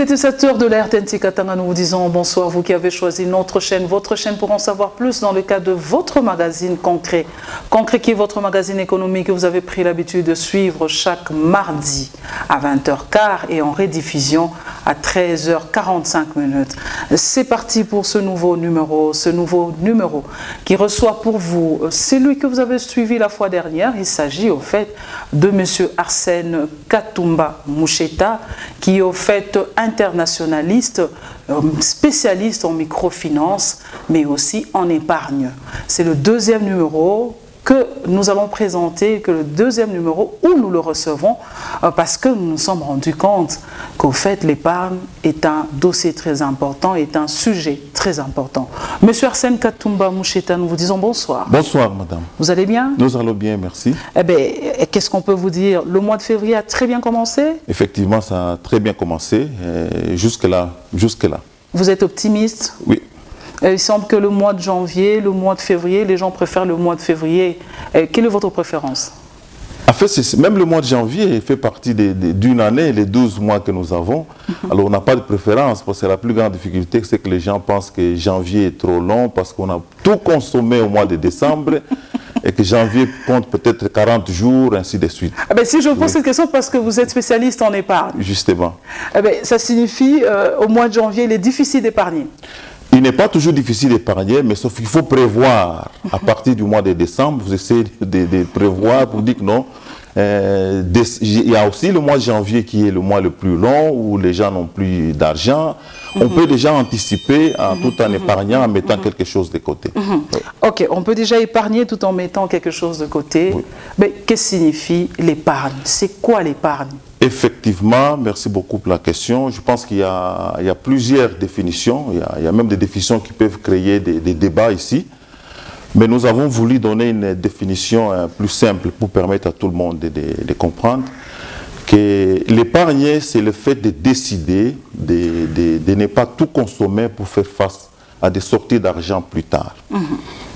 Fidélisateurs de la RTNC Katanga, nous vous disons bonsoir, vous qui avez choisi notre chaîne, votre chaîne pour en savoir plus dans le cadre de votre magazine Concret. Concret qui est votre magazine économique que vous avez pris l'habitude de suivre chaque mardi à 20h15 et en rediffusion à 13h45. C'est parti pour ce nouveau numéro qui reçoit pour vous celui que vous avez suivi la fois dernière. Il s'agit au fait de M. Arsène Katumba Moucheta, qui est au fait internationaliste, spécialiste en microfinance, mais aussi en épargne. C'est le deuxième numéro que nous allons présenter, que le deuxième numéro où nous le recevons, parce que nous nous sommes rendus compte qu'au fait l'épargne est un dossier très important, est un sujet très important. Monsieur Arsène Katumba Moucheta, nous vous disons bonsoir. Bonsoir madame. Vous allez bien? Nous allons bien, merci. Eh bien, qu'est-ce qu'on peut vous dire? Le mois de février a très bien commencé? Effectivement, ça a très bien commencé, jusque-là. Vous êtes optimiste? Oui. Il semble que le mois de janvier, le mois de février, les gens préfèrent le mois de février. Quelle est votre préférence? En fait, même le mois de janvier fait partie d'une année, les 12 mois que nous avons. Alors, on n'a pas de préférence, parce que la plus grande difficulté, c'est que les gens pensent que janvier est trop long, parce qu'on a tout consommé au mois de décembre, et que janvier compte peut-être 40 jours, ainsi de suite. Ah ben, si je vous pose cette question, parce que vous êtes spécialiste en épargne. Justement. Eh ben, ça signifie, au mois de janvier, il est difficile d'épargner. Il n'est pas toujours difficile d'épargner, mais sauf qu'il faut prévoir. À partir du mois de décembre, vous essayez de prévoir pour dire que non. Il y a aussi le mois de janvier qui est le mois le plus long, où les gens n'ont plus d'argent. On peut déjà anticiper tout en épargnant, en mettant quelque chose de côté. Oui. Ok, on peut déjà épargner tout en mettant quelque chose de côté. Oui. Mais qu'est-ce que signifie l'épargne? C'est quoi l'épargne? Effectivement, merci beaucoup pour la question. Je pense qu'il y a plusieurs définitions. Il y a même des définitions qui peuvent créer des débats ici. Mais nous avons voulu donner une définition plus simple pour permettre à tout le monde de comprendre que l'épargne, c'est le fait de décider de ne pas tout consommer pour faire face à des sorties d'argent plus tard.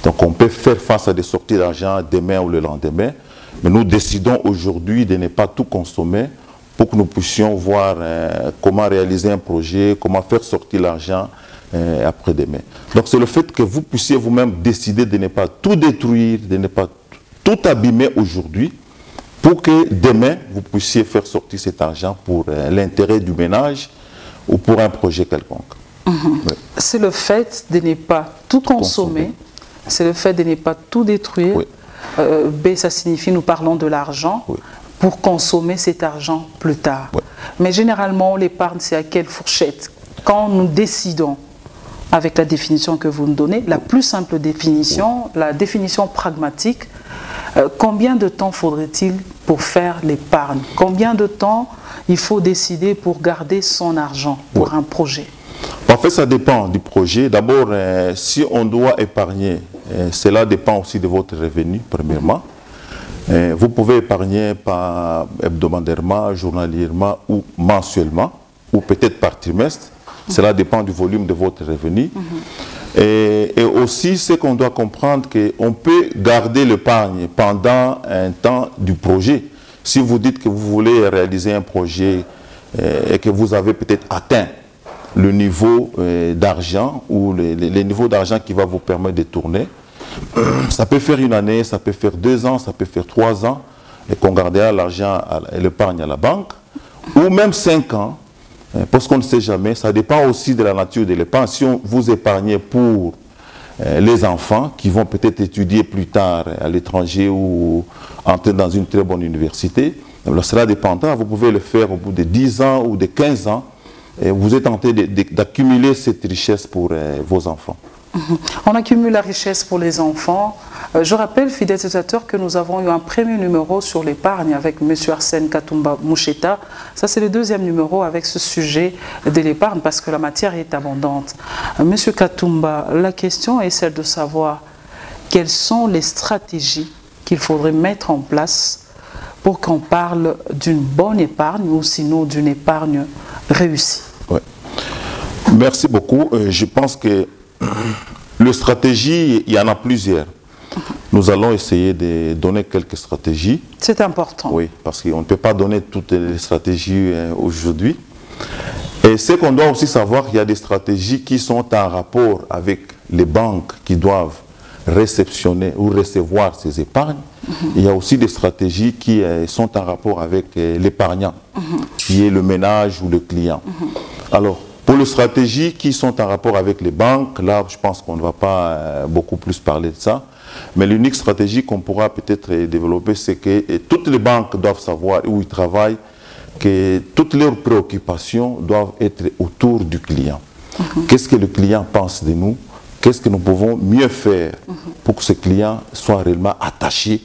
Donc on peut faire face à des sorties d'argent demain ou le lendemain, mais nous décidons aujourd'hui de ne pas tout consommer pour que nous puissions voir comment réaliser un projet, comment faire sortir l'argent après-demain. Donc c'est le fait que vous puissiez vous-même décider de ne pas tout détruire, de ne pas tout abîmer aujourd'hui, pour que demain vous puissiez faire sortir cet argent pour l'intérêt du ménage ou pour un projet quelconque. Oui. C'est le fait de ne pas tout consommer, c'est le fait de ne pas tout détruire. Oui. B, ça signifie nous parlons de l'argent. Oui. Pour consommer cet argent plus tard. Ouais. Mais généralement, l'épargne, c'est à quelle fourchette? Quand nous décidons, avec la définition que vous nous donnez, la plus simple définition, la définition pragmatique, combien de temps faudrait-il pour faire l'épargne? Combien de temps il faut décider pour garder son argent pour un projet? En fait, ça dépend du projet. D'abord, si on doit épargner, cela dépend aussi de votre revenu, premièrement. Vous pouvez épargner par hebdomadairement, journalièrement ou mensuellement, ou peut-être par trimestre. Cela dépend du volume de votre revenu. Et aussi, c'est qu'on doit comprendre qu'on peut garder l'épargne pendant un temps du projet. Si vous dites que vous voulez réaliser un projet et que vous avez peut-être atteint le niveau d'argent ou les niveaux d'argent qui va vous permettre de tourner, ça peut faire une année, ça peut faire 2 ans, ça peut faire 3 ans, et qu'on gardera l'argent et l'épargne à la banque, ou même 5 ans, parce qu'on ne sait jamais. Ça dépend aussi de la nature de l'épargne. Si vous épargnez pour les enfants qui vont peut-être étudier plus tard à l'étranger ou entrer dans une très bonne université, alors cela dépendra. Vous pouvez le faire au bout de 10 ans ou de 15 ans, et vous êtes tenté d'accumuler cette richesse pour vos enfants. On accumule la richesse pour les enfants. Je rappelle, fidèles téléspectateurs, que nous avons eu un premier numéro sur l'épargne avec M. Arsène Katumba Moucheta. Ça, c'est le deuxième numéro avec ce sujet de l'épargne parce que la matière est abondante. M. Katumba, la question est celle de savoir quelles sont les stratégies qu'il faudrait mettre en place pour qu'on parle d'une bonne épargne ou sinon d'une épargne réussie. Ouais. Merci beaucoup. Je pense que les stratégies, il y en a plusieurs. Nous allons essayer de donner quelques stratégies. C'est important. Oui, parce qu'on ne peut pas donner toutes les stratégies aujourd'hui. Et Et ce qu'on doit aussi savoir, il y a des stratégies qui sont en rapport avec les banques qui doivent réceptionner ou recevoir ces épargnes. Il y a aussi des stratégies qui sont en rapport avec l'épargnant, qui est le ménage ou le client. Alors, pour les stratégies qui sont en rapport avec les banques, là, je pense qu'on ne va pas beaucoup plus parler de ça. Mais l'unique stratégie qu'on pourra peut-être développer, c'est que toutes les banques doivent savoir où ils travaillent, que toutes leurs préoccupations doivent être autour du client. Qu'est-ce que le client pense de nous? Qu'est-ce que nous pouvons mieux faire pour que ce client soit réellement attaché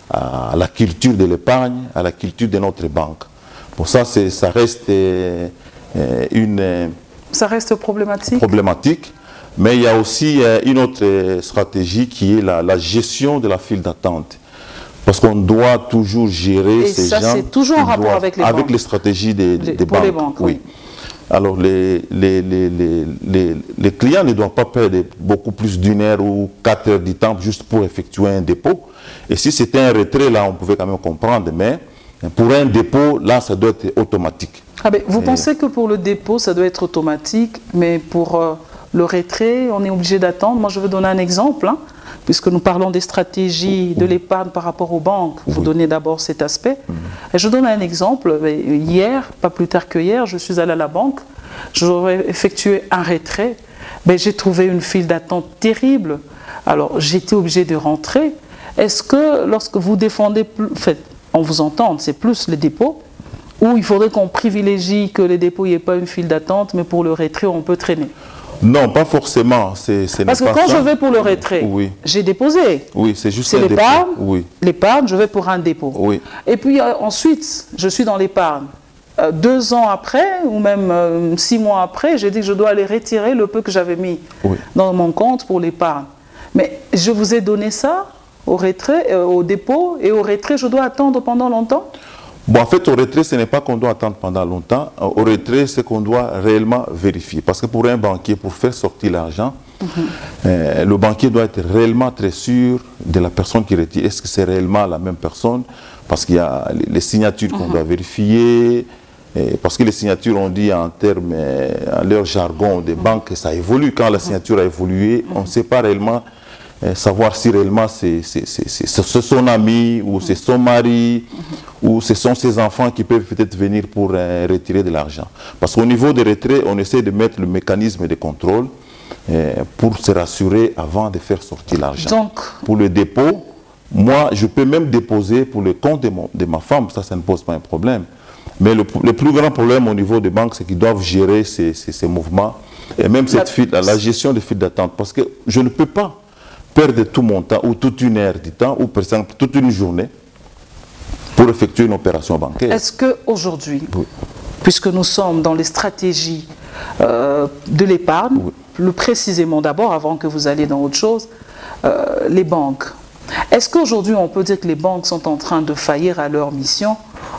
à la culture de l'épargne, à la culture de notre banque? Pour ça, ça reste Ça reste problématique. Mais il y a aussi une autre stratégie qui est la gestion de la file d'attente. Parce qu'on doit toujours gérer ces gens. Et ça, c'est toujours en rapport avec les banques. Avec les stratégies des banques. Les banques, oui. Alors, les clients ne doivent pas perdre beaucoup plus d'une heure ou 4 heures du temps juste pour effectuer un dépôt. Et si c'était un retrait, là, on pouvait quand même comprendre. Mais pour un dépôt, là, ça doit être automatique. Ah ben, vous pensez que pour le dépôt, ça doit être automatique, mais pour le retrait, on est obligé d'attendre? Moi, je vais donner un exemple, hein, puisque nous parlons des stratégies de l'épargne par rapport aux banques. Vous donnez d'abord cet aspect. Et je donne un exemple. Hier, pas plus tard que hier, je suis allée à la banque, j'aurais effectué un retrait. Ben, j'ai trouvé une file d'attente terrible. Alors, j'étais obligée de rentrer. Est-ce que lorsque vous défendez, en fait, on vous entend, c'est plus les dépôts, ou il faudrait qu'on privilégie que les dépôts, il n'y ait pas une file d'attente, mais pour le retrait, on peut traîner? Non, pas forcément. Parce que quand je vais pour le retrait, j'ai déposé. Oui, c'est juste un dépôt. L'épargne, je vais pour un dépôt. Oui. Et puis ensuite, je suis dans l'épargne. 2 ans après, ou même 6 mois après, j'ai dit que je dois aller retirer le peu que j'avais mis dans mon compte pour l'épargne. Mais je vous ai donné ça au retrait, au dépôt, et au retrait, je dois attendre pendant longtemps? Bon, en fait, au retrait, ce n'est pas qu'on doit attendre pendant longtemps. Au retrait, c'est qu'on doit réellement vérifier. Parce que pour un banquier, pour faire sortir l'argent, le banquier doit être réellement très sûr de la personne qui retire. Est-ce que c'est réellement la même personne? Parce qu'il y a les signatures qu'on doit vérifier. Parce que les signatures, on dit en termes, en leur jargon des banques, ça évolue. Quand la signature a évolué, on ne sait pas réellement savoir si réellement c'est son ami ou c'est son mari ou ce sont ses enfants qui peuvent peut-être venir pour retirer de l'argent. Parce qu'au niveau des retraits, on essaie de mettre le mécanisme de contrôle pour se rassurer avant de faire sortir l'argent. Pour le dépôt, moi, je peux même déposer pour le compte de ma femme, ça ne pose pas un problème. Mais le plus grand problème au niveau des banques, c'est qu'ils doivent gérer ces mouvements et même cette file, la gestion des files d'attente. Parce que je ne peux pas perdre tout mon temps ou toute une heure du temps ou par exemple toute une journée pour effectuer une opération bancaire. Est-ce qu'aujourd'hui, puisque nous sommes dans les stratégies de l'épargne, plus précisément d'abord, avant que vous alliez dans autre chose, les banques, est-ce qu'aujourd'hui on peut dire que les banques sont en train de faillir à leur mission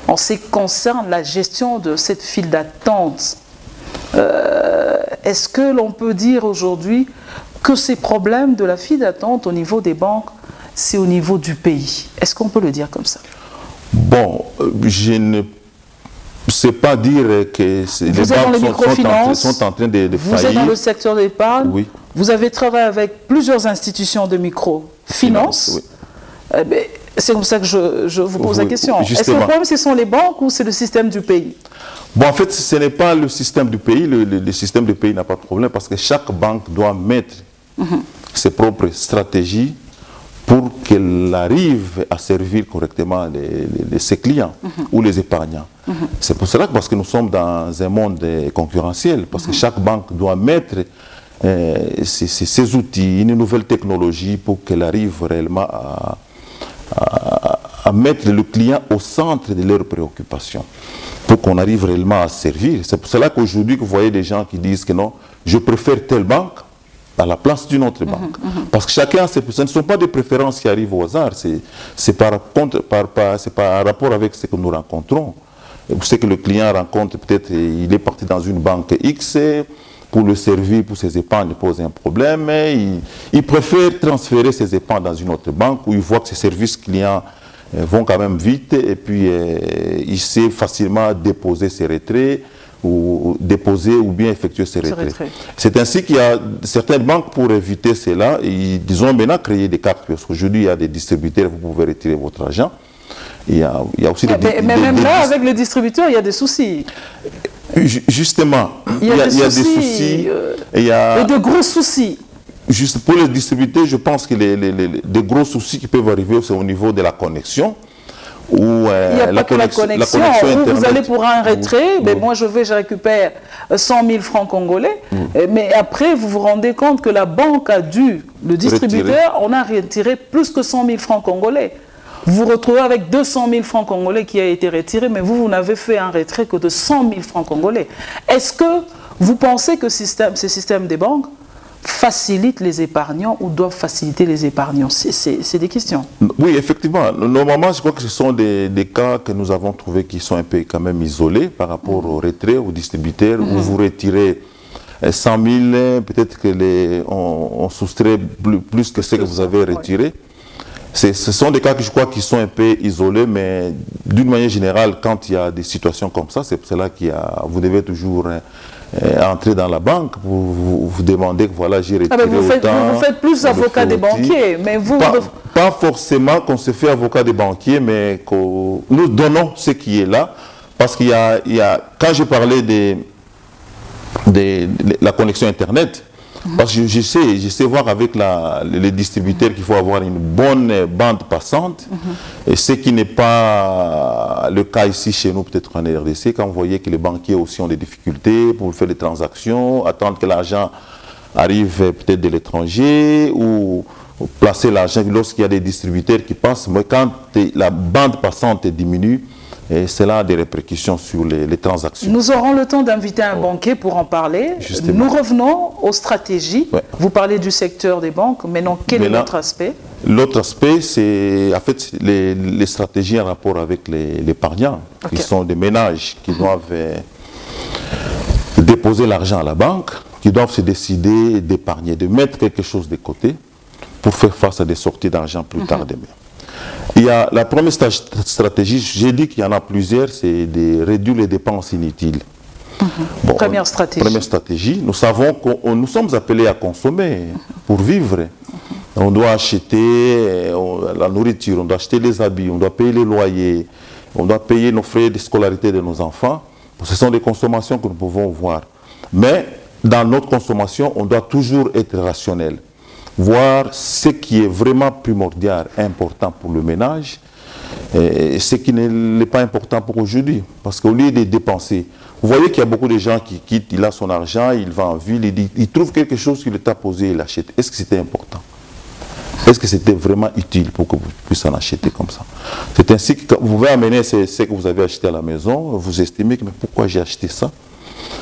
en ce qui concerne la gestion de cette file d'attente? Est-ce que l'on peut dire aujourd'hui que ces problèmes de la file d'attente au niveau des banques, c'est au niveau du pays? Est-ce qu'on peut le dire comme ça? Bon, je ne sais pas dire que les banques sont en train de faillir. Vous êtes dans le secteur de l'épargne. Oui. Vous avez travaillé avec plusieurs institutions de microfinance. C'est comme ça que je vous pose la question. Est-ce que le problème, ce sont les banques ou c'est le système du pays? Bon, en fait, ce n'est pas le système du pays. Le système du pays n'a pas de problème parce que chaque banque doit mettre ses propres stratégies pour qu'elle arrive à servir correctement ses clients ou les épargnants. C'est pour cela que, parce que nous sommes dans un monde concurrentiel, parce que chaque banque doit mettre ses outils, une nouvelle technologie pour qu'elle arrive réellement à mettre le client au centre de leurs préoccupations, pour qu'on arrive réellement à servir. C'est pour cela qu'aujourd'hui, vous voyez des gens qui disent que non, je préfère telle banque à la place d'une autre banque. Parce que chacun, ce ne sont pas des préférences qui arrivent au hasard, c'est par rapport avec ce que nous rencontrons. Vous savez que le client rencontre, peut-être, il est parti dans une banque X, pour le servir, pour ses épargnes, pose un problème, mais il préfère transférer ses épargnes dans une autre banque où il voit que ses services clients vont quand même vite et puis il sait facilement déposer ses retraits ou déposer ou bien effectuer ces retraits. C'est ainsi qu'il y a certaines banques pour éviter cela, ils ont maintenant créé des cartes, parce qu'aujourd'hui il y a des distributeurs, vous pouvez retirer votre argent. Il y a aussi mais même là, avec les distributeurs, il y a des soucis. Justement, il y a des soucis. Il y a de gros soucis. Juste pour les distributeurs, je pense que les gros soucis qui peuvent arriver, c'est au niveau de la connexion. Il n'y a pas que la connexion où vous allez pour un retrait, mais moi je récupère 100 000 francs congolais, mais après vous vous rendez compte que la banque a dû, le distributeur, on a retiré plus que 100 000 francs congolais. Vous vous retrouvez avec 200 000 francs congolais qui a été retiré, mais vous n'avez fait un retrait que de 100 000 francs congolais. Est-ce que vous pensez que ce système des banques facilite les épargnants ou doivent faciliter les épargnants? C'est des questions. Oui, effectivement. Normalement, je crois que ce sont des cas que nous avons trouvés qui sont un peu quand même isolés par rapport au retrait, aux distributeurs, où vous retirez 100 000, peut-être que on soustrait plus que ce que vous avez retiré. Ce sont des cas que je crois qui sont un peu isolés, mais d'une manière générale, quand il y a des situations comme ça, c'est cela vous devez toujours entrer dans la banque pour vous demander que voilà, j'ai retiré autant. Vous faites plus avocat des banquiers, mais vous... Pas forcément qu'on se fait avocat des banquiers, mais que nous donnons ce qui est là, parce qu'il y a, quand je parlais de la connexion Internet, parce que je sais voir avec les distributeurs qu'il faut avoir une bonne bande passante, et ce qui n'est pas le cas ici chez nous, peut-être en RDC, quand vous voyez que les banquiers aussi ont des difficultés pour faire des transactions, attendre que l'argent arrive peut-être de l'étranger, ou placer l'argent lorsqu'il y a des distributeurs qui passent. Mais quand la bande passante diminue, et cela a des répercussions sur les transactions. Nous aurons le temps d'inviter un banquier pour en parler. Justement. Nous revenons aux stratégies. Ouais. Vous parlez du secteur des banques, mais non, quel est l'autre aspect? L'autre aspect, c'est en fait les stratégies en rapport avec les épargnants, qui sont des ménages qui doivent déposer l'argent à la banque, qui doivent se décider d'épargner, de mettre quelque chose de côté pour faire face à des sorties d'argent plus tard demain. Il y a la première stratégie, j'ai dit qu'il y en a plusieurs, c'est de réduire les dépenses inutiles. Bon, première stratégie, nous savons que nous sommes appelés à consommer pour vivre. On doit acheter la nourriture, on doit acheter les habits, on doit payer les loyers, on doit payer nos frais de scolarité de nos enfants. Ce sont des consommations que nous pouvons voir. Mais dans notre consommation, on doit toujours être rationnel. Voir ce qui est vraiment primordial, important pour le ménage, et ce qui n'est pas important pour aujourd'hui. Parce qu'au lieu de dépenser, vous voyez qu'il y a beaucoup de gens qui quittent, il a son argent, il va en ville, il trouve quelque chose qui lui est posé, il l'achète. Est-ce que c'était important? Est-ce que c'était vraiment utile pour que vous puissiez en acheter comme ça? C'est ainsi que vous pouvez amener ce que vous avez acheté à la maison, vous estimez que mais pourquoi j'ai acheté ça?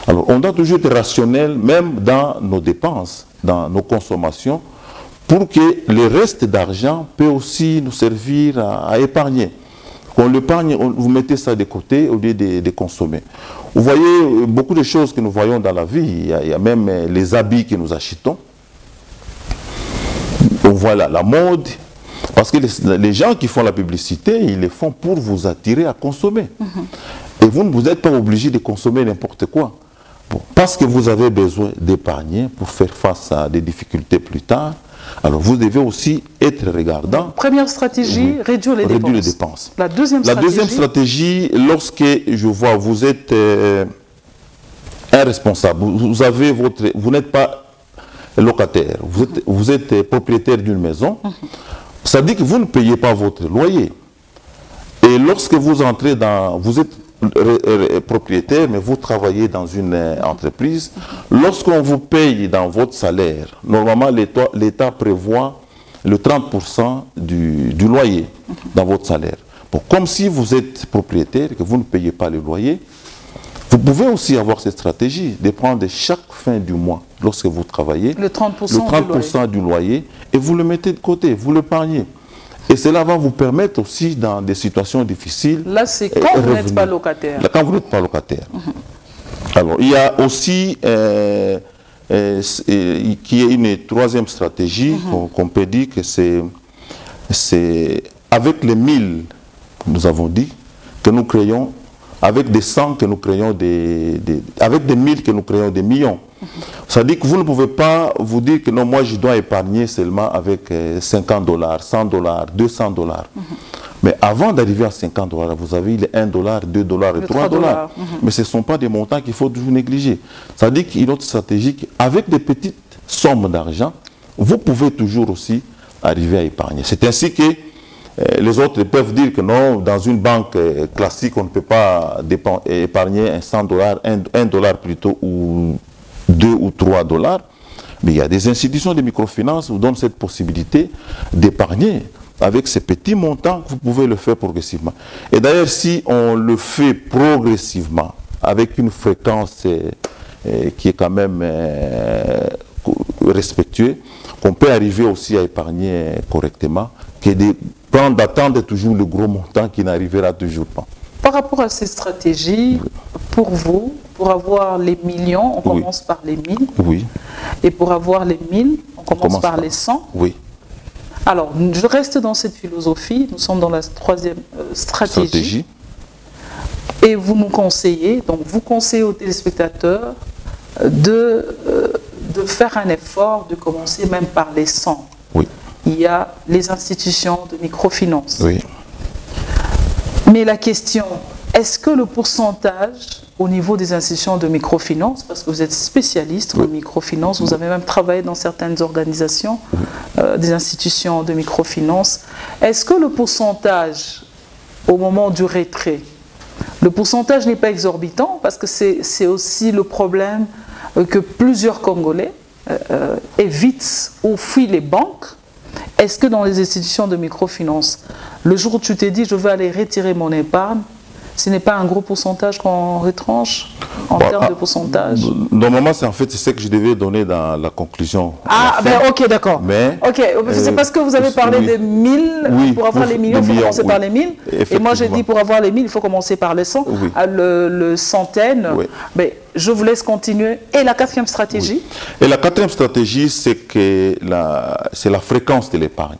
Alors on doit toujours être rationnel, même dans nos dépenses, dans nos consommations, pour que le reste d'argent peut aussi nous servir à épargner. Quand on l'épargne, vous mettez ça de côté au lieu de consommer. Vous voyez beaucoup de choses que nous voyons dans la vie. Il y a même les habits que nous achetons. On voit la mode. Parce que les gens qui font la publicité, ils le font pour vous attirer à consommer. Et vous ne êtes pas obligé de consommer n'importe quoi. Bon, parce que vous avez besoin d'épargner pour faire face à des difficultés plus tard. Alors, vous devez aussi être regardant. Première stratégie, réduire les dépenses. La deuxième stratégie, lorsque je vois, vous êtes un responsable, vous n'êtes pas locataire, vous êtes propriétaire d'une maison, ça dit que vous ne payez pas votre loyer. Et lorsque vous entrez vous êtes propriétaire, mais vous travaillez dans une entreprise, lorsqu'on vous paye dans votre salaire, normalement l'État prévoit le 30% du loyer dans votre salaire. Bon, comme si vous êtes propriétaire et que vous ne payez pas le loyer, vous pouvez aussi avoir cette stratégie de prendre chaque fin du mois, lorsque vous travaillez, le 30% du loyer, et vous le mettez de côté, vous l'épargnez. Et cela va vous permettre aussi, dans des situations difficiles... Là, c'est quand vous n'êtes pas locataire. Là, quand vous n'êtes pas locataire. Alors, il y a aussi qui est une troisième stratégie qu'on peut dire que c'est avec les 1000, nous avons dit, que nous créons avec des 100 que nous créons avec des 1000 que nous créons des millions. Ça dit que vous ne pouvez pas vous dire que non, moi je dois épargner seulement avec 50 $, 100 $, 200 $. Mais avant d'arriver à 50 $, vous avez les 1 $, 2 $ et 3 $. Mais ce ne sont pas des montants qu'il faut toujours négliger. Ça dit qu'il y a une autre stratégie, avec des petites sommes d'argent, vous pouvez toujours aussi arriver à épargner. C'est ainsi que les autres peuvent dire que non, dans une banque classique, on ne peut pas épargner un 100 $, 1 $ plutôt, ou 2 ou 3 $. Mais il y a des institutions de microfinance qui vous donnent cette possibilité d'épargner. Avec ces petits montants, vous pouvez le faire progressivement. Et d'ailleurs, si on le fait progressivement, avec une fréquence qui est quand même respectueuse, qu'on peut arriver aussi à épargner correctement, que d'attendre toujours le gros montant qui n'arrivera toujours pas. Par rapport à ces stratégies, pour vous, pour avoir les millions, on commence par les 1000. Oui. Et pour avoir les 1000, on commence par les 100. Oui. Alors, je reste dans cette philosophie. Nous sommes dans la troisième stratégie. Et vous nous conseillez, donc vous conseillez aux téléspectateurs de faire un effort, de commencer même par les 100. Oui. Il y a les institutions de microfinance. Oui. Mais la question, est-ce que le pourcentage au niveau des institutions de microfinance, parce que vous êtes spécialiste en microfinance, vous avez même travaillé dans certaines organisations, des institutions de microfinance, est-ce que le pourcentage au moment du retrait, le pourcentage n'est pas exorbitant, parce que c'est aussi le problème que plusieurs Congolais évitent ou fuient les banques. Est-ce que dans les institutions de microfinance, le jour où tu t'es dit je vais aller retirer mon épargne, ce n'est pas un gros pourcentage qu'on retranche en termes de pourcentage? Normalement, c'est ce que je devais donner dans la conclusion. Ah, ben ok, d'accord. Ok, c'est parce que vous avez parlé des 1000, pour avoir les millions, il faut commencer par les 1000. Et moi, j'ai dit pour avoir les 1000, il faut commencer par les 100. Le centaine, ben, je vous laisse continuer. Et la quatrième stratégie? Et la quatrième stratégie, c'est la fréquence de l'épargne.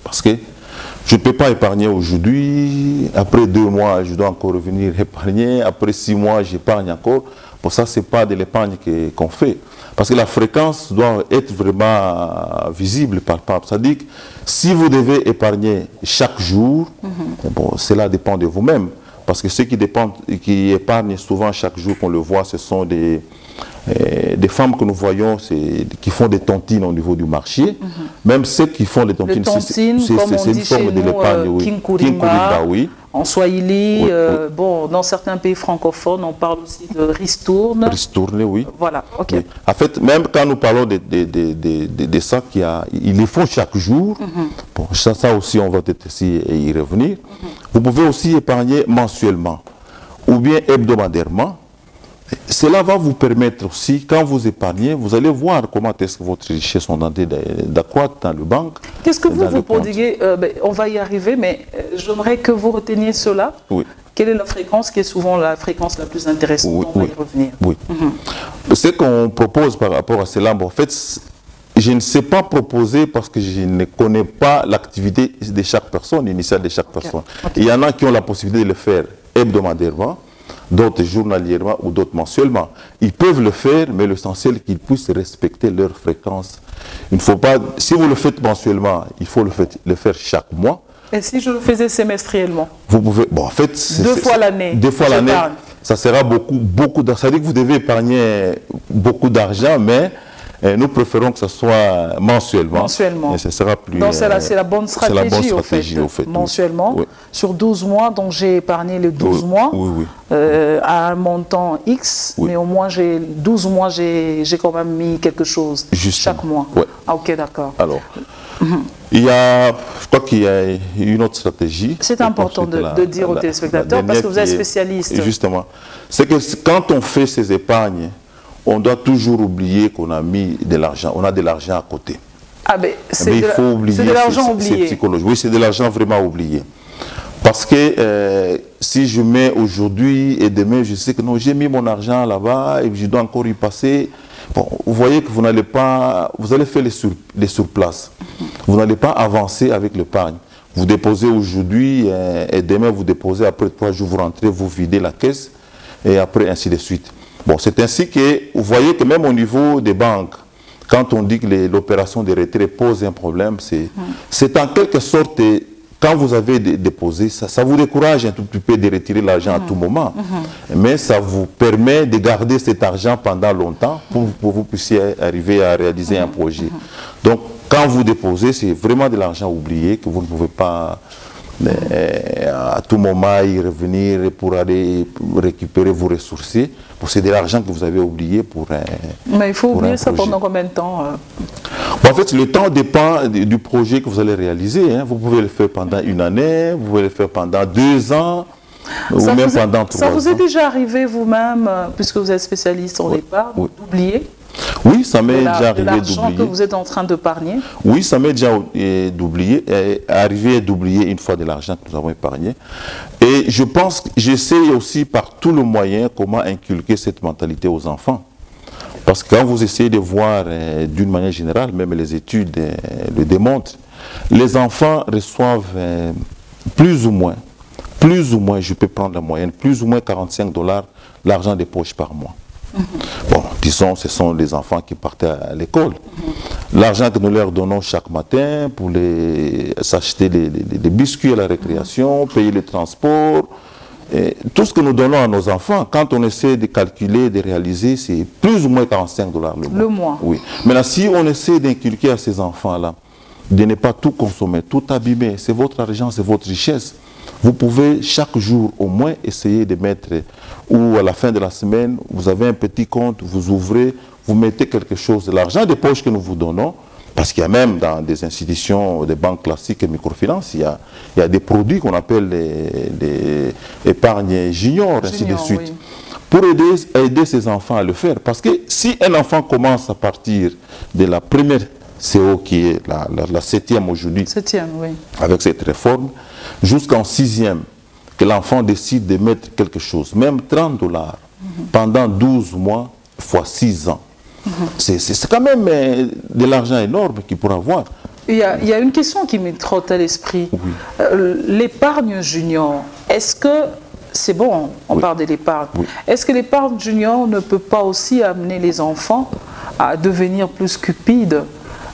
Parce que je ne peux pas épargner aujourd'hui, après 2 mois, je dois encore revenir épargner, après 6 mois, j'épargne encore. Pour ça, ce n'est pas de l'épargne qu'on fait. Parce que la fréquence doit être vraiment visible, palpable. C'est-à-dire que si vous devez épargner chaque jour, bon, cela dépend de vous-même. Parce que ceux qui épargnent souvent chaque jour, qu'on le voit, ce sont des femmes que nous voyons qui font des tontines au niveau du marché. Même ceux qui font des tontines, c'est une forme de l'épargne. Kinkurimba, oui. En Swahili, bon, dans certains pays francophones, on parle aussi de ristourne. Ristourne, oui. Voilà, ok. Oui. En fait, même quand nous parlons de ça, ils les font chaque jour. Bon, ça aussi, on va peut-être y revenir. Vous pouvez aussi épargner mensuellement ou bien hebdomadairement. Cela va vous permettre aussi, quand vous épargnez, vous allez voir comment est-ce que votre richesse sont en train d'accroître dans le banque. Qu'est-ce que vous prodiguez? On va y arriver, mais j'aimerais que vous reteniez cela. Oui. Quelle est la fréquence qui est souvent la fréquence la plus intéressante? On va y revenir. Oui. Ce qu'on propose par rapport à cela, en fait, je ne sais pas proposer parce que je ne connais pas l'activité de chaque personne, l'initiale de chaque personne. Il y en a qui ont la possibilité de le faire hebdomadairement, d'autres journalièrement ou d'autres mensuellement. Ils peuvent le faire, mais l'essentiel est qu'ils puissent respecter leur fréquence. Il ne faut pas, si vous le faites mensuellement, il faut le faire chaque mois. Et si je le faisais semestriellement? Vous pouvez, bon, en fait, 2 fois l'année. 2 fois l'année, ça sera beaucoup d'argent. Ça veut dire que vous devez épargner beaucoup d'argent, mais nous préférons que ce soit mensuellement. Mensuellement. Et ce sera plus. Donc c'est la bonne stratégie, au fait. Mensuellement. Oui. Sur 12 mois, donc j'ai épargné les 12 mois à un montant X, mais au moins 12 mois, j'ai quand même mis quelque chose chaque mois. Ah, ok, d'accord. Alors, il y a, je crois qu'il y a une autre stratégie. C'est important de dire aux téléspectateurs, parce que vous êtes spécialiste. Justement. C'est que quand on fait ces épargnes, on doit toujours oublier qu'on a mis de l'argent, on a de l'argent à côté. Ah ben, c'est de l'argent oublié. C'est psychologique. Oui, c'est de l'argent vraiment oublié. Parce que si je mets aujourd'hui et demain, je sais que non, j'ai mis mon argent là-bas et je dois encore y passer. Bon, vous voyez que vous n'allez pas, vous allez faire les surplaces. Vous n'allez pas avancer avec l'épargne. Vous déposez aujourd'hui et demain vous déposez, après 3 jours vous rentrez, vous videz la caisse et après ainsi de suite. Bon, c'est ainsi que vous voyez que même au niveau des banques, quand on dit que l'opération de retrait pose un problème, c'est en quelque sorte, quand vous avez déposé, ça vous décourage un tout petit peu de retirer l'argent à tout moment. Mais ça vous permet de garder cet argent pendant longtemps pour que vous puissiez arriver à réaliser un projet. Donc, quand vous déposez, c'est vraiment de l'argent oublié que vous ne pouvez pas à tout moment y revenir pour aller récupérer, vous ressourcer. C'est de l'argent que vous avez oublié pour Mais il faut oublier ça pendant combien de temps En fait, le temps dépend du projet que vous allez réaliser. Hein. Vous pouvez le faire pendant 1 année, vous pouvez le faire pendant 2 ans, ou même pendant 3 ans. Ça vous est déjà arrivé vous-même, puisque vous êtes spécialiste en épargne, d'oublier? Oui, ça m'est déjà arrivé d'oublier. L'argent que vous êtes en train d'épargner? Oui, ça m'est déjà arrivé d'oublier une fois de l'argent que nous avons épargné. Et je pense que j'essaie aussi par tous les moyens comment inculquer cette mentalité aux enfants. Parce que quand vous essayez de voir d'une manière générale, même les études le démontrent, les enfants reçoivent plus ou moins, je peux prendre la moyenne, plus ou moins $45 l'argent des poches par mois. Bon, disons, ce sont les enfants qui partent à l'école. L'argent que nous leur donnons chaque matin pour s'acheter des biscuits à la récréation, payer le transport, et tout ce que nous donnons à nos enfants, quand on essaie de calculer, de réaliser, c'est plus ou moins $45 le mois. Oui. Maintenant, si on essaie d'inculquer à ces enfants-là de ne pas tout consommer, tout abîmer, c'est votre argent, c'est votre richesse. Vous pouvez chaque jour au moins essayer de mettre, ou à la fin de la semaine, vous avez un petit compte, vous ouvrez, vous mettez quelque chose, l'argent des poches que nous vous donnons, parce qu'il y a même dans des institutions, des banques classiques et microfinances, il y a des produits qu'on appelle les épargnes juniors, ainsi de suite, oui. Pour aider ces enfants à le faire. Parce que si un enfant commence à partir de la première CO, qui est la 7e aujourd'hui, oui. Avec cette réforme, jusqu'en 6e, que l'enfant décide de mettre quelque chose, même $30, pendant 12 mois, fois 6 ans. C'est quand même de l'argent énorme qu'il pourra avoir. Il y a une question qui me trotte à l'esprit. Oui. L'épargne junior, est-ce que, c'est bon, on parle de l'épargne, est-ce que l'épargne junior ne peut pas aussi amener les enfants à devenir plus cupides?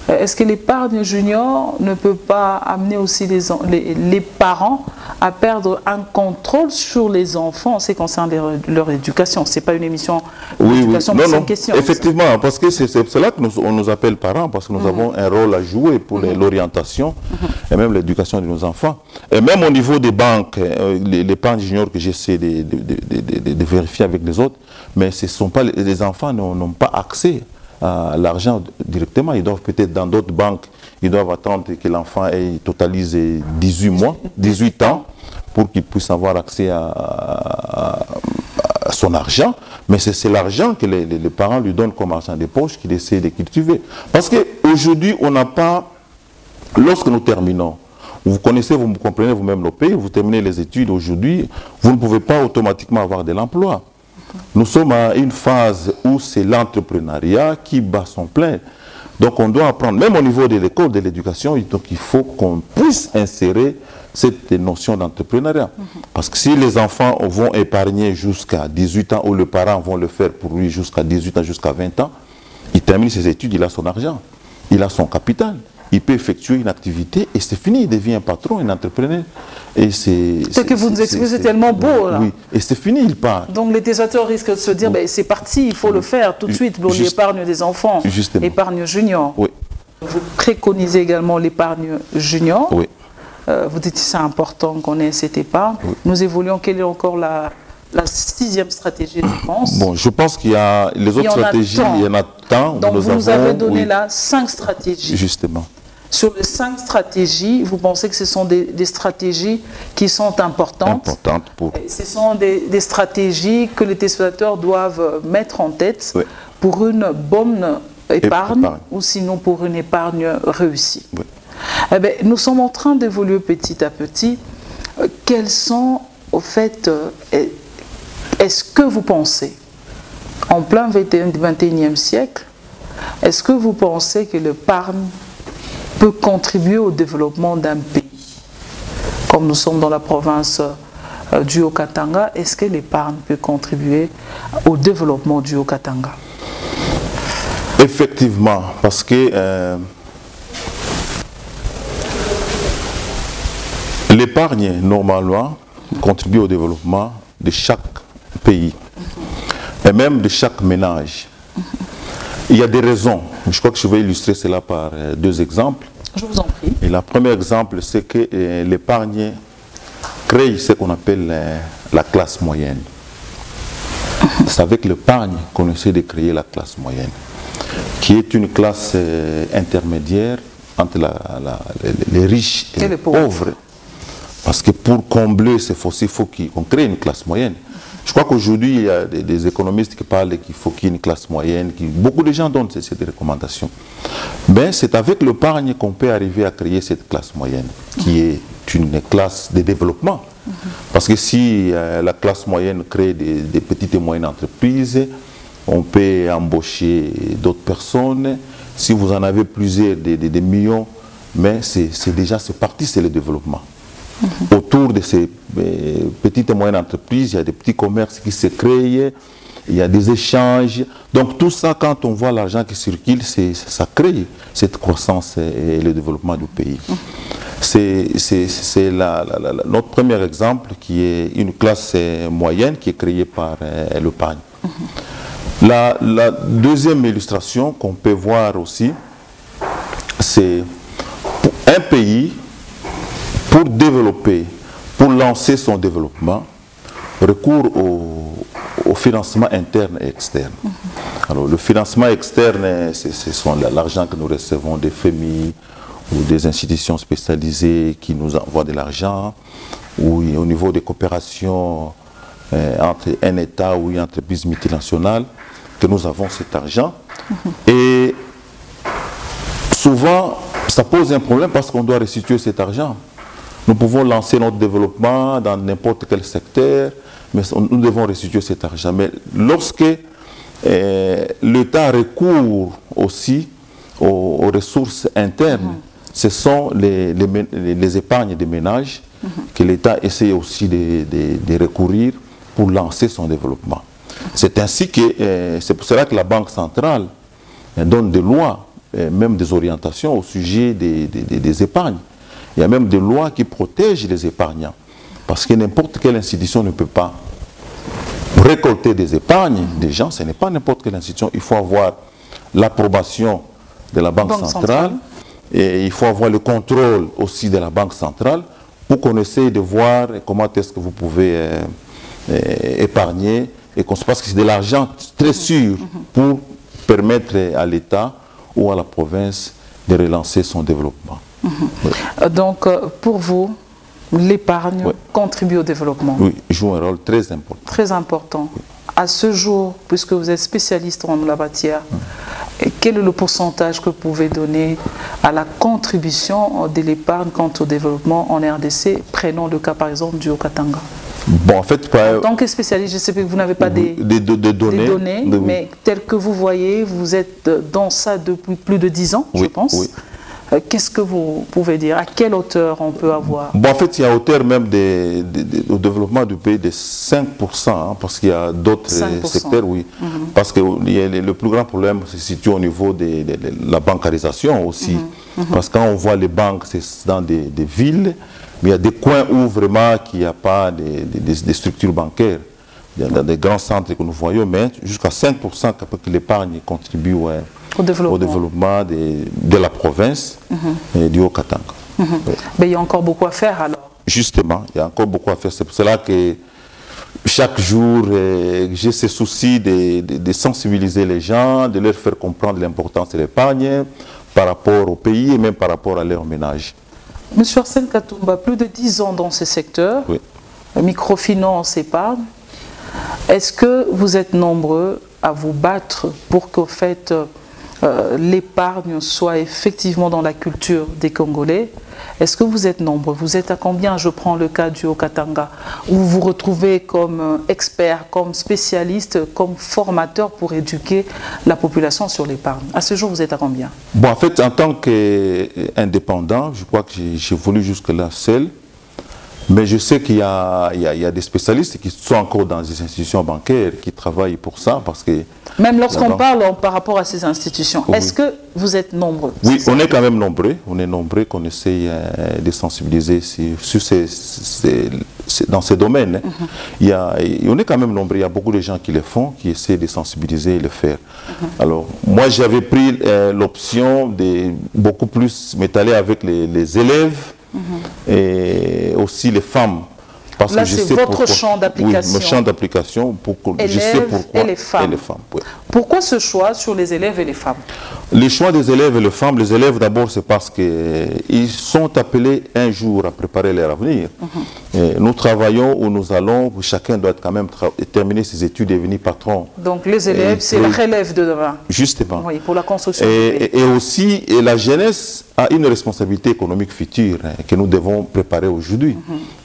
Est-ce que l'épargne junior ne peut pas amener aussi les parents à perdre un contrôle sur les enfants en ce qui concerne leur éducation? Ce n'est pas une émission d'éducation, mais c'est une question. Effectivement, parce que c'est cela qu'on nous appelle parents, parce que nous avons un rôle à jouer pour l'orientation et même l'éducation de nos enfants. Et même au niveau des banques, l'épargne junior que j'essaie de vérifier avec les autres, mais ce sont pas, les enfants n'ont pas accès à l'argent directement. Ils doivent peut-être dans d'autres banques, ils doivent attendre que l'enfant ait totalisé 18 ans pour qu'il puisse avoir accès à son argent. Mais c'est l'argent que les parents lui donnent comme argent de poche qu'il essaie de cultiver. Parce qu'aujourd'hui, on n'a pas, lorsque nous terminons, vous connaissez, vous me comprenez vous-même le pays, vous terminez les études aujourd'hui, vous ne pouvez pas automatiquement avoir de l'emploi. Nous sommes à une phase où c'est l'entrepreneuriat qui bat son plein. Donc on doit apprendre, même au niveau de l'école, de l'éducation, donc il faut qu'on puisse insérer cette notion d'entrepreneuriat. Parce que si les enfants vont épargner jusqu'à 18 ans, ou les parents vont le faire pour lui jusqu'à 18 ans, jusqu'à 20 ans, il termine ses études, il a son argent, il a son capital. Il peut effectuer une activité et c'est fini, il devient un patron, un entrepreneur. Ce que vous nous expliquez, c'est tellement beau. Là. Oui, et c'est fini, il part. Donc les utilisateurs risquent de se dire, ben, c'est parti, il faut le faire tout de suite pour l'épargne des enfants, l'épargne junior. Oui. Vous préconisez également l'épargne junior. Oui. Vous dites que c'est important qu'on ait cette épargne. Oui. Nous évoluons, quelle est encore la 6e stratégie de dépense? Bon, je pense qu'il y a les autres stratégies, il y en a tant. Donc vous nous avez donné là 5 stratégies. Justement. Sur les 5 stratégies, vous pensez que ce sont des stratégies qui sont importantes. Ce sont des stratégies que les téléspectateurs doivent mettre en tête pour une bonne épargne ou sinon pour une épargne réussie. Oui. Eh bien, nous sommes en train d'évoluer petit à petit. Quels sont, au fait, est-ce que vous pensez, en plein 21e siècle, est-ce que vous pensez que l'épargne peut contribuer au développement d'un pays? comme nous sommes dans la province du Haut-Katanga, est-ce que l'épargne peut contribuer au développement du Haut-Katanga? Effectivement, parce que l'épargne, normalement, contribue au développement de chaque pays et même de chaque ménage. Il y a des raisons. Je crois que je vais illustrer cela par deux exemples. Je vous en prie. Et le premier exemple, c'est que l'épargne crée ce qu'on appelle la classe moyenne. C'est avec l'épargne qu'on essaie de créer la classe moyenne, qui est une classe intermédiaire entre les riches et les pauvres. Parce que pour combler ces fossés, il faut qu'on crée une classe moyenne. Je crois qu'aujourd'hui, il y a des économistes qui parlent qu'il faut qu'il y ait une classe moyenne. Beaucoup de gens donnent cette recommandation. Mais c'est avec l'épargne qu'on peut arriver à créer cette classe moyenne, qui est une classe de développement. Parce que si la classe moyenne crée des petites et moyennes entreprises, on peut embaucher d'autres personnes. Si vous en avez plusieurs, des millions, mais c'est déjà parti, c'est le développement. Autour de ces petites et moyennes entreprises, il y a des petits commerces qui se créent, il y a des échanges. Donc tout ça, quand on voit l'argent qui circule, ça crée cette croissance et le développement du pays. C'est notre premier exemple qui est une classe moyenne qui est créée par l'épargne. La deuxième illustration qu'on peut voir aussi, c'est un pays, pour développer, pour lancer son développement, recourt au financement interne et externe. Alors, le financement externe, c'est l'argent que nous recevons des FMI ou des institutions spécialisées qui nous envoient de l'argent, ou au niveau des coopérations entre un État ou une entreprise multinationale, que nous avons cet argent. Et souvent, ça pose un problème parce qu'on doit restituer cet argent. Nous pouvons lancer notre développement dans n'importe quel secteur, mais nous devons restituer cet argent. Mais lorsque l'État recourt aussi aux ressources internes, ce sont les épargnes des ménages que l'État essaie aussi de recourir pour lancer son développement. C'est ainsi que, c'est pour cela que la Banque centrale donne des lois, même des orientations au sujet des épargnes. Il y a même des lois qui protègent les épargnants. Parce que n'importe quelle institution ne peut pas récolter des épargnes des gens. Ce n'est pas n'importe quelle institution. Il faut avoir l'approbation de la Banque centrale. Et il faut avoir le contrôle aussi de la Banque centrale pour qu'on essaye de voir comment est-ce que vous pouvez épargner. Parce que c'est de l'argent très sûr pour permettre à l'État ou à la province de relancer son développement. Donc, pour vous, l'épargne contribue au développement? Oui, il joue un rôle très important. Très important. Oui. À ce jour, puisque vous êtes spécialiste en la matière, quel est le pourcentage que vous pouvez donner à la contribution de l'épargne quant au développement en RDC? Prenons le cas par exemple du Haut-Katanga. Bon, en fait, en tant que spécialiste, je sais que vous n'avez pas des données, mais tel que vous voyez, vous êtes dans ça depuis plus de 10 ans, je pense. Oui. Qu'est-ce que vous pouvez dire? À quelle hauteur on peut avoir? Bon, en fait, il y a hauteur même au développement du pays de 5%, hein, parce qu'il y a d'autres secteurs, oui. Parce que le plus grand problème se situe au niveau de la bancarisation aussi. Parce que quand on voit les banques, c'est dans des villes, mais il y a des coins où vraiment il n'y a pas des structures bancaires. Il y a dans des grands centres que nous voyons, mais jusqu'à 5% que l'épargne contribue au développement de la province et du Haut-Katanga. Mais il y a encore beaucoup à faire alors. Justement, il y a encore beaucoup à faire. C'est pour cela que chaque jour, j'ai ce souci de sensibiliser les gens, de leur faire comprendre l'importance de l'épargne par rapport au pays et même par rapport à leur ménage. Monsieur Arsène Katumba, plus de 10 ans dans ce secteur, microfinance, épargne. Est-ce que vous êtes nombreux à vous battre pour qu'au fait l'épargne soit effectivement dans la culture des Congolais? Est-ce que vous êtes nombreux? Vous êtes à combien? Je prends le cas du Haut-Katanga, où vous vous retrouvez comme expert, comme spécialiste, comme formateur pour éduquer la population sur l'épargne. À ce jour, vous êtes à combien? Bon, en fait, en tant qu'indépendant, je crois que j'ai voulu jusque-là seul. Mais je sais qu'il y a des spécialistes qui sont encore dans des institutions bancaires qui travaillent pour ça parce que... Même lorsqu'on parle par rapport à ces institutions, oui. est-ce que vous êtes nombreux? Oui, on est quand même nombreux. On est nombreux qu'on essaye de sensibiliser dans ces domaines. On est quand même nombreux. Il y a beaucoup de gens qui le font, qui essaient de sensibiliser et le faire. Alors, moi, j'avais pris l'option de beaucoup plus m'étaler avec les élèves et aussi les femmes. Parce là, que c'est votre champ d'application. Oui, mon champ d'application. Je sais pourquoi. Et les femmes. Oui. Pourquoi ce choix sur les élèves et les femmes? Le choix des élèves et les femmes, les élèves d'abord, c'est parce qu'ils sont appelés un jour à préparer leur avenir. Et nous travaillons où nous allons, où chacun doit quand même terminer ses études et devenir patron. Donc les élèves, c'est la relève de demain. Justement. Oui, pour la construction. Et aussi, la jeunesse a une responsabilité économique future que nous devons préparer aujourd'hui.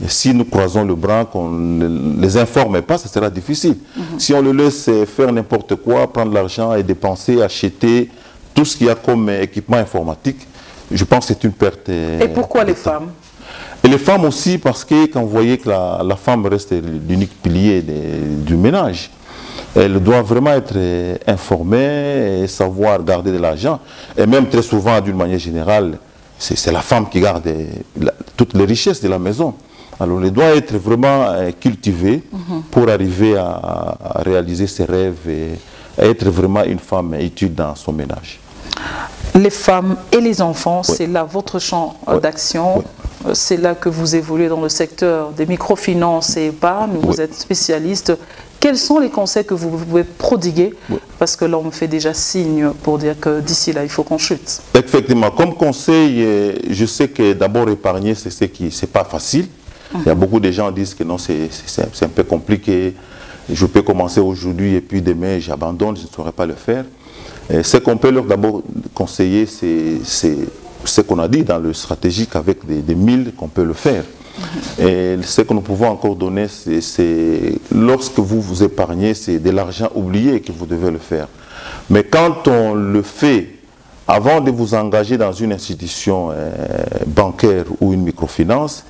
Et si nous croisons le bras, qu'on ne les informe pas, ça sera difficile. Si on le laisse faire n'importe quoi, prendre l'argent et dépenser, acheter tout ce qu'il y a comme équipement informatique, je pense que c'est une perte. Et pourquoi les femmes? Et les femmes aussi, parce que quand vous voyez que la femme reste l'unique pilier du ménage, elle doit vraiment être informée et savoir garder de l'argent. Et même très souvent, d'une manière générale, c'est la femme qui garde toutes les richesses de la maison. Alors, elle doit être vraiment cultivée pour arriver à réaliser ses rêves et à être vraiment une femme utile dans son ménage. Les femmes et les enfants, c'est là votre champ d'action. C'est là que vous évoluez dans le secteur des microfinances et épargne. Vous êtes spécialiste. Quels sont les conseils que vous pouvez prodiguer? Parce que là, on me fait déjà signe pour dire que d'ici là, il faut qu'on chute. Effectivement. Comme conseil, je sais que d'abord épargner, c'est pas facile. Il y a beaucoup de gens qui disent que non, c'est un peu compliqué. Je peux commencer aujourd'hui et puis demain, j'abandonne, je ne saurais pas le faire. Ce qu'on peut leur d'abord conseiller, c'est ce qu'on a dit dans le stratégique avec des milles qu'on peut le faire. Et ce que nous pouvons encore donner, c'est lorsque vous vous épargnez, c'est de l'argent oublié que vous devez le faire. Mais quand on le fait, avant de vous engager dans une institution bancaire ou une microfinance,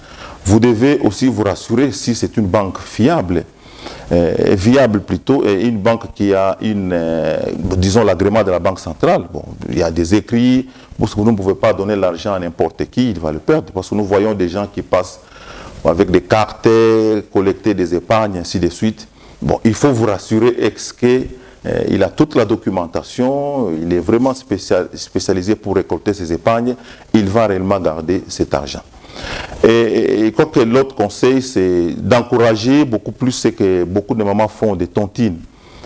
vous devez aussi vous rassurer si c'est une banque fiable, viable plutôt, et une banque qui a disons l'agrément de la Banque centrale. Bon, il y a des écrits, parce que vous ne pouvez pas donner l'argent à n'importe qui, il va le perdre, parce que nous voyons des gens qui passent avec des cartes, collecter des épargnes, ainsi de suite. Bon, il faut vous rassurer, est-ce qu'il a toute la documentation, il est vraiment spécialisé pour récolter ses épargnes, il va réellement garder cet argent. Et je crois que l'autre conseil, c'est d'encourager beaucoup plus ce que beaucoup de mamans font, des tontines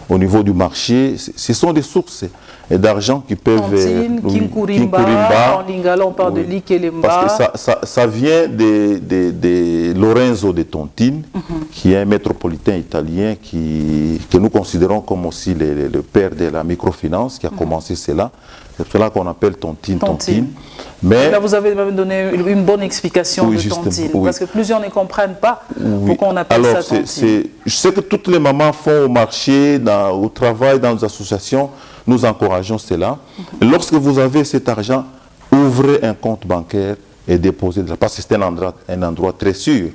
au niveau du marché. Ce sont des sources d'argent qui peuvent... Tontine, Kinkurimba, en lingala on parle de Likelemba. Parce que ça vient de Lorenzo de Tontine, qui est un métropolitain italien que nous considérons comme aussi le père de la microfinance, qui a commencé cela. C'est cela qu'on appelle tontine. Mais là, vous avez même donné une bonne explication de tontine, parce que plusieurs ne comprennent pas pourquoi on appelle ça tontine. Je sais que toutes les mamans font au marché, au travail, dans les associations, nous encourageons cela. Lorsque vous avez cet argent, ouvrez un compte bancaire et déposez, parce que c'est un endroit très sûr.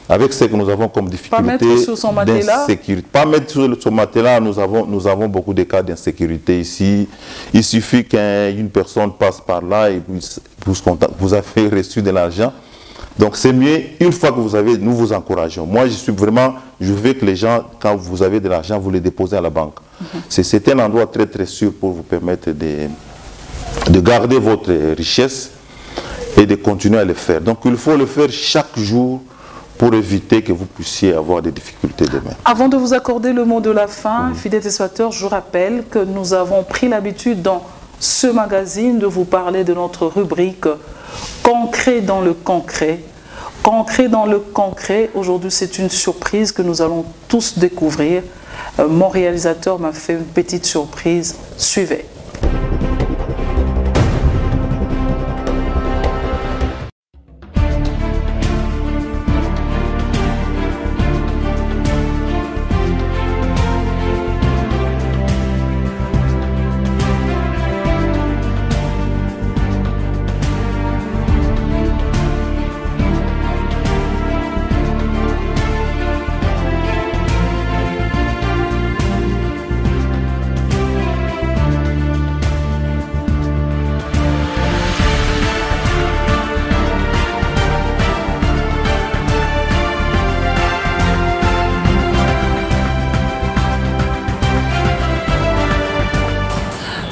Avec ce que nous avons comme difficulté d'insécurité. Pas mettre sur son matelas, nous avons beaucoup de cas d'insécurité ici. Il suffit qu'une personne passe par là et vous avez reçu de l'argent. Donc c'est mieux, une fois que vous avez, nous vous encourageons. Moi, je veux que les gens, quand vous avez de l'argent, vous le déposez à la banque. C'est un endroit très très sûr pour vous permettre de garder votre richesse et de continuer à le faire. Donc il faut le faire chaque jour, pour éviter que vous puissiez avoir des difficultés demain. Avant de vous accorder le mot de la fin, fidèles téléspectateurs, je rappelle que nous avons pris l'habitude dans ce magazine de vous parler de notre rubrique « Concret dans le concret ». Concret dans le concret, aujourd'hui c'est une surprise que nous allons tous découvrir. Mon réalisateur m'a fait une petite surprise. Suivez.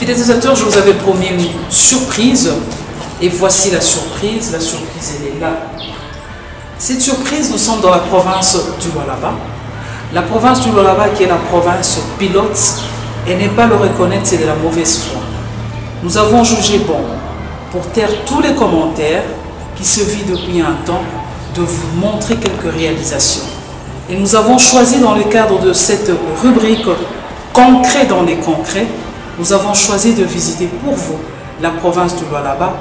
Téléspectateurs, je vous avais promis une surprise. Et voici la surprise. La surprise, elle est là. Cette surprise, nous sommes dans la province du Lualaba. La province du Lualaba, qui est la province pilote, et n'est pas le reconnaître, c'est de la mauvaise foi. Nous avons jugé bon, pour taire tous les commentaires qui se vivent depuis un temps, de vous montrer quelques réalisations. Et nous avons choisi dans le cadre de cette rubrique concret dans les concrets, nous avons choisi de visiter pour vous la province du Lualaba,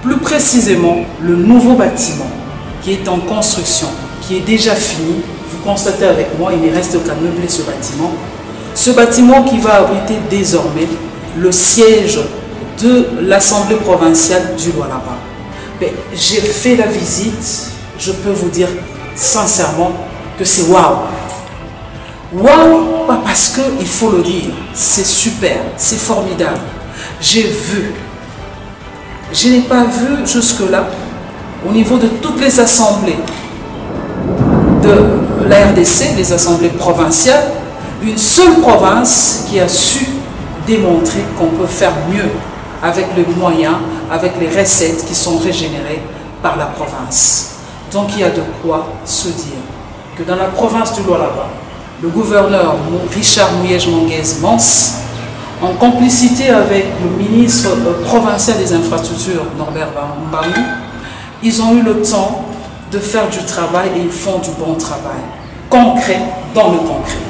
plus précisément le nouveau bâtiment qui est en construction, qui est déjà fini. Vous constatez avec moi, il ne reste qu'à meubler ce bâtiment. Ce bâtiment qui va abriter désormais le siège de l'Assemblée provinciale du Lualaba. J'ai fait la visite, je peux vous dire sincèrement que c'est waouh. Waouh, parce que, il faut le dire, c'est super, c'est formidable. J'ai vu, je n'ai pas vu jusque-là, au niveau de toutes les assemblées de la RDC, les assemblées provinciales, une seule province qui a su démontrer qu'on peut faire mieux avec les moyens, avec les recettes qui sont régénérées par la province. Donc il y a de quoi se dire que dans la province du Lualaba, le gouverneur Richard Mouyej-Manguez-Mans, en complicité avec le ministre provincial des infrastructures, Norbert Mbamou, ils ont eu le temps de faire du travail et ils font du bon travail, concret dans le concret.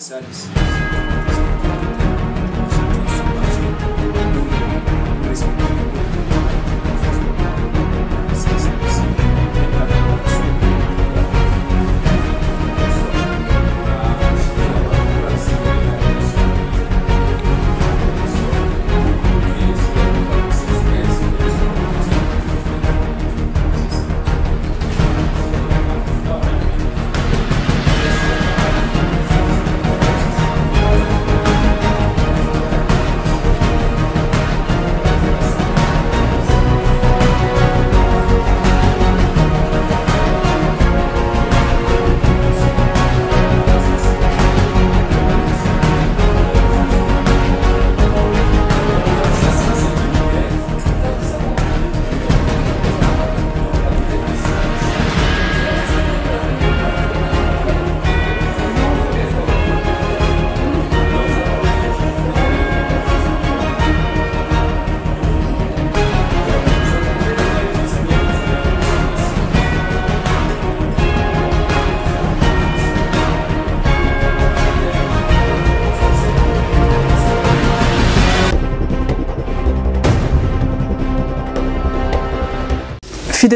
Fidèles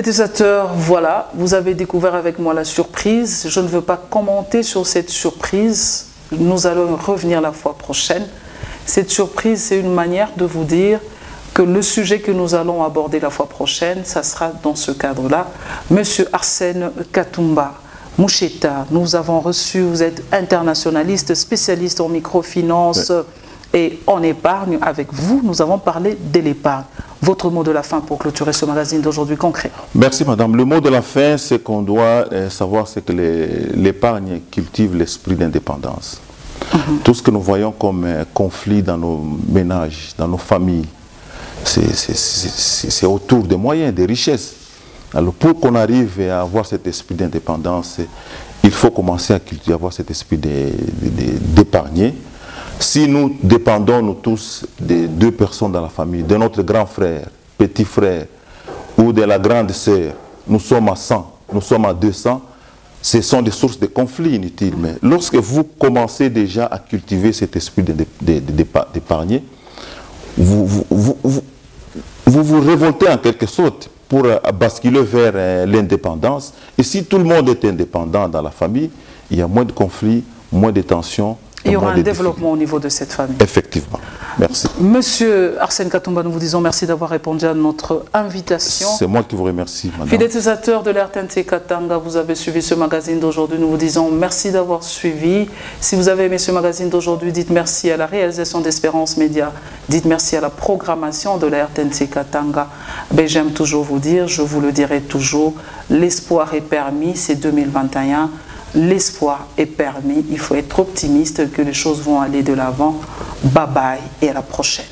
téléspectateurs, voilà, vous avez découvert avec moi la surprise. Je ne veux pas commenter sur cette surprise. Nous allons revenir la fois prochaine. Cette surprise, c'est une manière de vous dire que le sujet que nous allons aborder la fois prochaine, ça sera dans ce cadre-là. Monsieur Arsène Katumba Moucheta, nous avons reçu, vous êtes internationaliste, spécialiste en microfinance et en épargne. Avec vous, nous avons parlé de l'épargne. Votre mot de la fin pour clôturer ce magazine d'aujourd'hui concret. Merci madame. Le mot de la fin, c'est qu'on doit savoir que l'épargne cultive l'esprit d'indépendance. Tout ce que nous voyons comme conflit dans nos ménages, dans nos familles, c'est autour des moyens, des richesses. Alors pour qu'on arrive à avoir cet esprit d'indépendance, il faut commencer à cultiver, avoir cet esprit d'épargner. Si nous dépendons, nous tous, de deux personnes dans la famille, de notre grand frère, petit frère, ou de la grande sœur, nous sommes à 100, nous sommes à 200, ce sont des sources de conflits inutiles. Mais lorsque vous commencez déjà à cultiver cet esprit d'épargner, vous vous révoltez en quelque sorte pour basculer vers l'indépendance. Et si tout le monde est indépendant dans la famille, il y a moins de conflits, moins de tensions. Il y aura un développement au niveau de cette famille. Effectivement. Merci. Monsieur Arsène Katumba, nous vous disons merci d'avoir répondu à notre invitation. C'est moi qui vous remercie, madame. Fidèles utilisateurs de l'RTNC Katanga, vous avez suivi ce magazine d'aujourd'hui. Nous vous disons merci d'avoir suivi. Si vous avez aimé ce magazine d'aujourd'hui, dites merci à la réalisation d'Espérance Média. Dites merci à la programmation de la RTNC Katanga. Ben, j'aime toujours vous dire, je vous le dirai toujours, l'espoir est permis, c'est 2021. L'espoir est permis, il faut être optimiste que les choses vont aller de l'avant. Bye bye et à la prochaine.